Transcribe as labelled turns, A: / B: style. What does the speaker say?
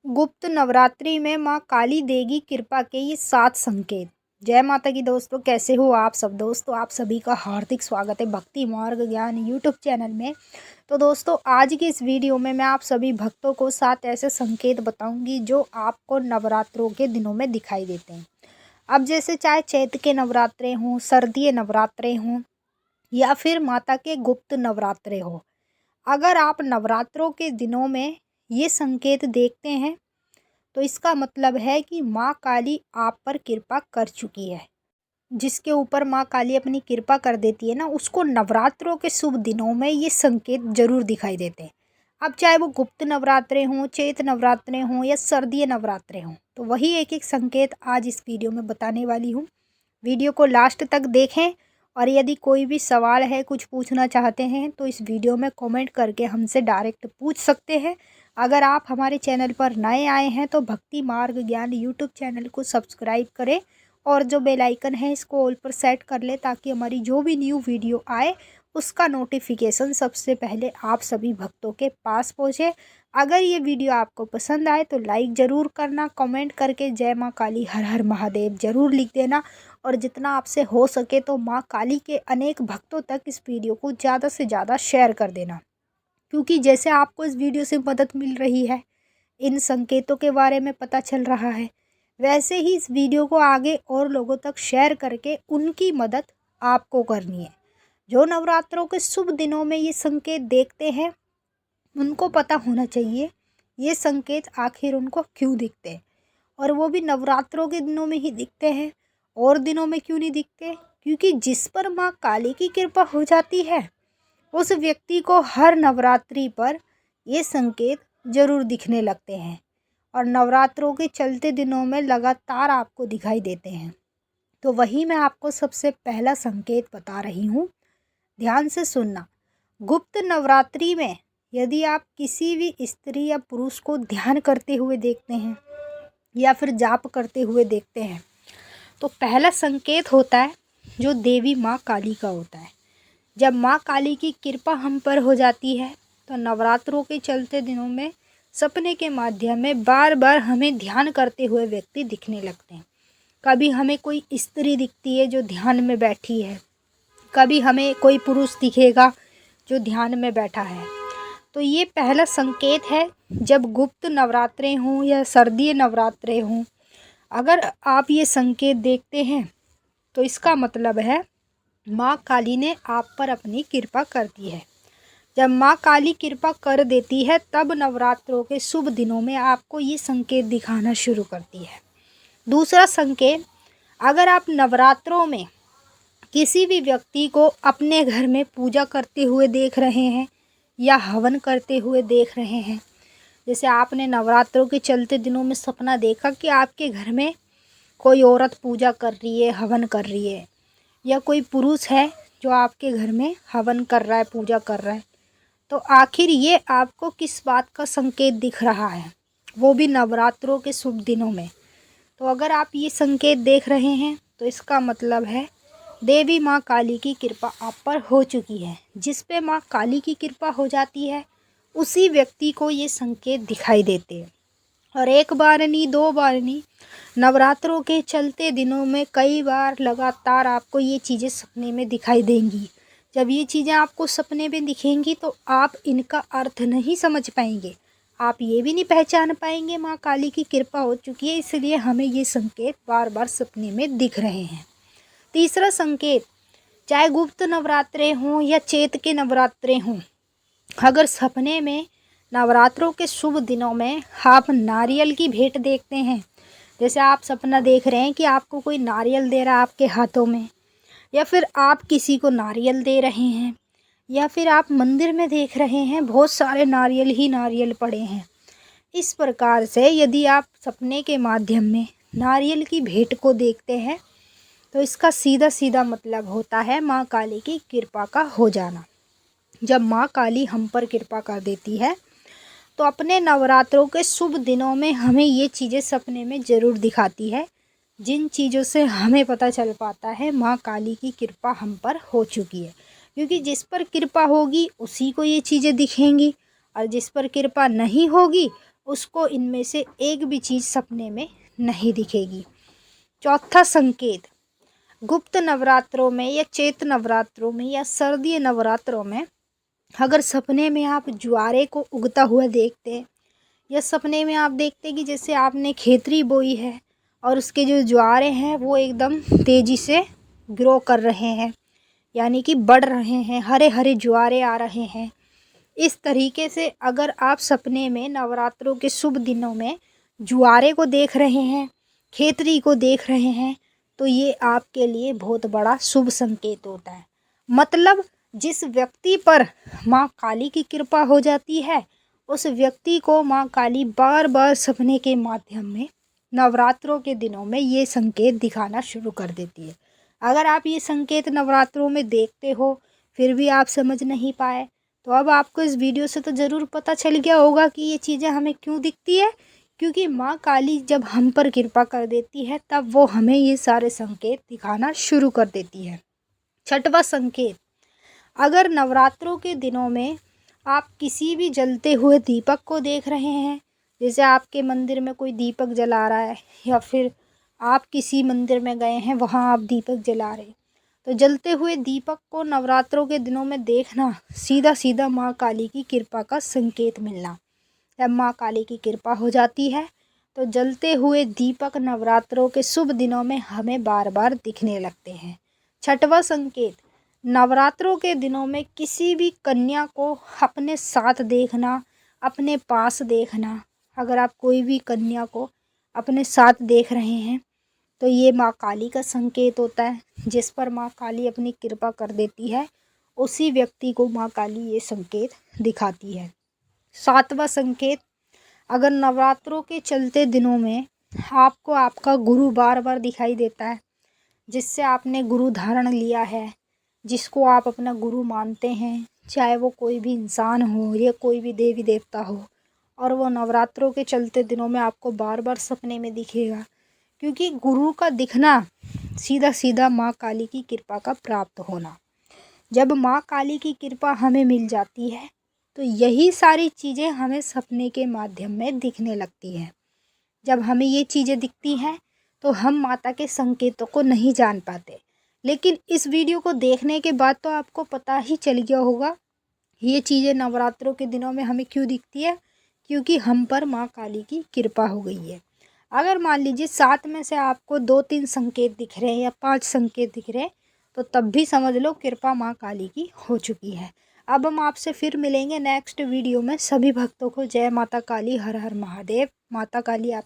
A: गुप्त नवरात्रि में माँ काली देगी कृपा के ये 7 संकेत। जय माता की दोस्तों, कैसे हो आप सब। दोस्तों आप सभी का हार्दिक स्वागत है भक्ति मार्ग ज्ञान यूट्यूब चैनल में। तो दोस्तों आज की इस वीडियो में मैं आप सभी भक्तों को 7 ऐसे संकेत बताऊंगी जो आपको नवरात्रों के दिनों में दिखाई देते हैं। अब जैसे चाहे चैत्र के नवरात्रे हों, सर्दीय नवरात्रे हों या फिर माता के गुप्त नवरात्रे हो, अगर आप नवरात्रों के दिनों में ये संकेत देखते हैं तो इसका मतलब है कि माँ काली आप पर कृपा कर चुकी है। जिसके ऊपर माँ काली अपनी कृपा कर देती है ना, उसको नवरात्रों के शुभ दिनों में ये संकेत जरूर दिखाई देते हैं। अब चाहे वो गुप्त नवरात्रे हों, चैत्र नवरात्रे हों या सर्दीय नवरात्रे हों, तो वही एक एक संकेत आज इस वीडियो में बताने वाली हूँ। वीडियो को लास्ट तक देखें और यदि कोई भी सवाल है, कुछ पूछना चाहते हैं तो इस वीडियो में कमेंट करके हमसे डायरेक्ट पूछ सकते हैं। अगर आप हमारे चैनल पर नए आए हैं तो भक्ति मार्ग ज्ञान यूट्यूब चैनल को सब्सक्राइब करें और जो बेल आइकन है इसको ऑल पर सेट कर ले ताकि हमारी जो भी न्यू वीडियो आए उसका नोटिफिकेशन सबसे पहले आप सभी भक्तों के पास पहुँचे। अगर ये वीडियो आपको पसंद आए तो लाइक ज़रूर करना, कमेंट करके जय माँ काली हर हर महादेव ज़रूर लिख देना और जितना आपसे हो सके तो माँ काली के अनेक भक्तों तक इस वीडियो को ज़्यादा से ज़्यादा शेयर कर देना। क्योंकि जैसे आपको इस वीडियो से मदद मिल रही है, इन संकेतों के बारे में पता चल रहा है, वैसे ही इस वीडियो को आगे और लोगों तक शेयर करके उनकी मदद आपको करनी है। जो नवरात्रों के शुभ दिनों में ये संकेत देखते हैं उनको पता होना चाहिए ये संकेत आखिर उनको क्यों दिखते हैं, और वो भी नवरात्रों के दिनों में ही दिखते हैं। और दिनों में क्यों नहीं दिखते? क्योंकि जिस पर माँ काली की कृपा हो जाती है उस व्यक्ति को हर नवरात्रि पर ये संकेत जरूर दिखने लगते हैं और नवरात्रों के चलते दिनों में लगातार आपको दिखाई देते हैं। तो वही मैं आपको सबसे पहला संकेत बता रही हूँ, ध्यान से सुनना। गुप्त नवरात्रि में यदि आप किसी भी स्त्री या पुरुष को ध्यान करते हुए देखते हैं या फिर जाप करते हुए देखते हैं तो पहला संकेत होता है जो देवी माँ काली का होता है। जब माँ काली की कृपा हम पर हो जाती है तो नवरात्रों के चलते दिनों में सपने के माध्यम में बार बार हमें ध्यान करते हुए व्यक्ति दिखने लगते हैं। कभी हमें कोई स्त्री दिखती है जो ध्यान में बैठी है, कभी हमें कोई पुरुष दिखेगा जो ध्यान में बैठा है। तो ये पहला संकेत है जब गुप्त नवरात्रे हों या सर्दीय नवरात्रे हों, अगर आप ये संकेत देखते हैं तो इसका मतलब है माँ काली ने आप पर अपनी कृपा कर दी है। जब माँ काली कृपा कर देती है तब नवरात्रों के शुभ दिनों में आपको ये संकेत दिखाना शुरू करती है। दूसरा संकेत, अगर आप नवरात्रों में किसी भी व्यक्ति को अपने घर में पूजा करते हुए देख रहे हैं या हवन करते हुए देख रहे हैं, जैसे आपने नवरात्रों के चलते दिनों में सपना देखा कि आपके घर में कोई औरत पूजा कर रही है, हवन कर रही है, या कोई पुरुष है जो आपके घर में हवन कर रहा है, पूजा कर रहा है, तो आखिर ये आपको किस बात का संकेत दिख रहा है, वो भी नवरात्रों के शुभ दिनों में। तो अगर आप ये संकेत देख रहे हैं तो इसका मतलब है देवी माँ काली की कृपा आप पर हो चुकी है। जिस पे माँ काली की कृपा हो जाती है उसी व्यक्ति को ये संकेत दिखाई देते हैं। और एक बार नहीं, दो बार नहीं, नवरात्रों के चलते दिनों में कई बार लगातार आपको ये चीज़ें सपने में दिखाई देंगी। जब ये चीज़ें आपको सपने में दिखेंगी तो आप इनका अर्थ नहीं समझ पाएंगे, आप ये भी नहीं पहचान पाएंगे माँ काली की कृपा हो चुकी है, इसलिए हमें ये संकेत बार बार सपने में दिख रहे हैं। तीसरा संकेत, चाहे गुप्त नवरात्रे हों या चैत्र के नवरात्रे हों, अगर सपने में नवरात्रों के शुभ दिनों में आप नारियल की भेंट देखते हैं, जैसे आप सपना देख रहे हैं कि आपको कोई नारियल दे रहा है आपके हाथों में, या फिर आप किसी को नारियल दे रहे हैं, या फिर आप मंदिर में देख रहे हैं बहुत सारे नारियल ही नारियल पड़े हैं, इस प्रकार से यदि आप सपने के माध्यम में नारियल की भेंट को देखते हैं तो इसका सीधा सीधा मतलब होता है माँ काली की कृपा का हो जाना। जब माँ काली हम पर कृपा कर देती है तो अपने नवरात्रों के शुभ दिनों में हमें ये चीज़ें सपने में ज़रूर दिखाती है, जिन चीज़ों से हमें पता चल पाता है माँ काली की कृपा हम पर हो चुकी है। क्योंकि जिस पर कृपा होगी उसी को ये चीज़ें दिखेंगी और जिस पर कृपा नहीं होगी उसको इनमें से एक भी चीज़ सपने में नहीं दिखेगी। चौथा संकेत, गुप्त नवरात्रों में या चैत्र नवरात्रों में या शारदीय नवरात्रों में अगर सपने में आप ज्वारे को उगता हुआ देखते हैं या सपने में आप देखते हैं कि जैसे आपने खेतरी बोई है और उसके जो ज्वारे हैं वो एकदम तेज़ी से ग्रो कर रहे हैं, यानी कि बढ़ रहे हैं, हरे हरे ज्वारे आ रहे हैं, इस तरीके से अगर आप सपने में नवरात्रों के शुभ दिनों में ज्वारे को देख रहे हैं, खेतरी को देख रहे हैं, तो ये आपके लिए बहुत बड़ा शुभ संकेत होता है। मतलब जिस व्यक्ति पर माँ काली की कृपा हो जाती है उस व्यक्ति को माँ काली बार बार सपने के माध्यम में नवरात्रों के दिनों में ये संकेत दिखाना शुरू कर देती है। अगर आप ये संकेत नवरात्रों में देखते हो फिर भी आप समझ नहीं पाए, तो अब आपको इस वीडियो से तो ज़रूर पता चल गया होगा कि ये चीज़ें हमें क्यों दिखती है। क्योंकि माँ काली जब हम पर कृपा कर देती है तब वो हमें ये सारे संकेत दिखाना शुरू कर देती है। छठवां संकेत, अगर नवरात्रों के दिनों में आप किसी भी जलते हुए दीपक को देख रहे हैं, जैसे आपके मंदिर में कोई दीपक जला रहा है या फिर आप किसी मंदिर में गए हैं वहाँ आप दीपक जला रहे, तो जलते हुए दीपक को नवरात्रों के दिनों में देखना सीधा सीधा माँ काली की कृपा का संकेत मिलना। जब माँ काली की कृपा हो जाती है तो जलते हुए दीपक नवरात्रों के शुभ दिनों में हमें बार बार दिखने लगते हैं। छठवां संकेत, नवरात्रों के दिनों में किसी भी कन्या को अपने साथ देखना, अपने पास देखना। अगर आप कोई भी कन्या को अपने साथ देख रहे हैं तो ये माँ काली का संकेत होता है। जिस पर माँ काली अपनी कृपा कर देती है उसी व्यक्ति को माँ काली ये संकेत दिखाती है। सातवां संकेत, अगर नवरात्रों के चलते दिनों में आपको आपका गुरु बार बार दिखाई देता है, जिससे आपने गुरु धारण लिया है, जिसको आप अपना गुरु मानते हैं, चाहे वो कोई भी इंसान हो या कोई भी देवी देवता हो, और वो नवरात्रों के चलते दिनों में आपको बार बार सपने में दिखेगा, क्योंकि गुरु का दिखना सीधा सीधा माँ काली की कृपा का प्राप्त होना। जब माँ काली की कृपा हमें मिल जाती है तो यही सारी चीज़ें हमें सपने के माध्यम में दिखने लगती हैं। जब हमें ये चीज़ें दिखती हैं तो हम माता के संकेतों को नहीं जान पाते, लेकिन इस वीडियो को देखने के बाद तो आपको पता ही चल गया होगा ये चीज़ें नवरात्रों के दिनों में हमें क्यों दिखती है, क्योंकि हम पर माँ काली की कृपा हो गई है। अगर मान लीजिए 7 में से आपको 2-3 संकेत दिख रहे हैं या 5 संकेत दिख रहे हैं तो तब भी समझ लो कृपा माँ काली की हो चुकी है। अब हम आपसे फिर मिलेंगे नेक्स्ट वीडियो में। सभी भक्तों को जय माता काली, हर हर महादेव। माता काली आप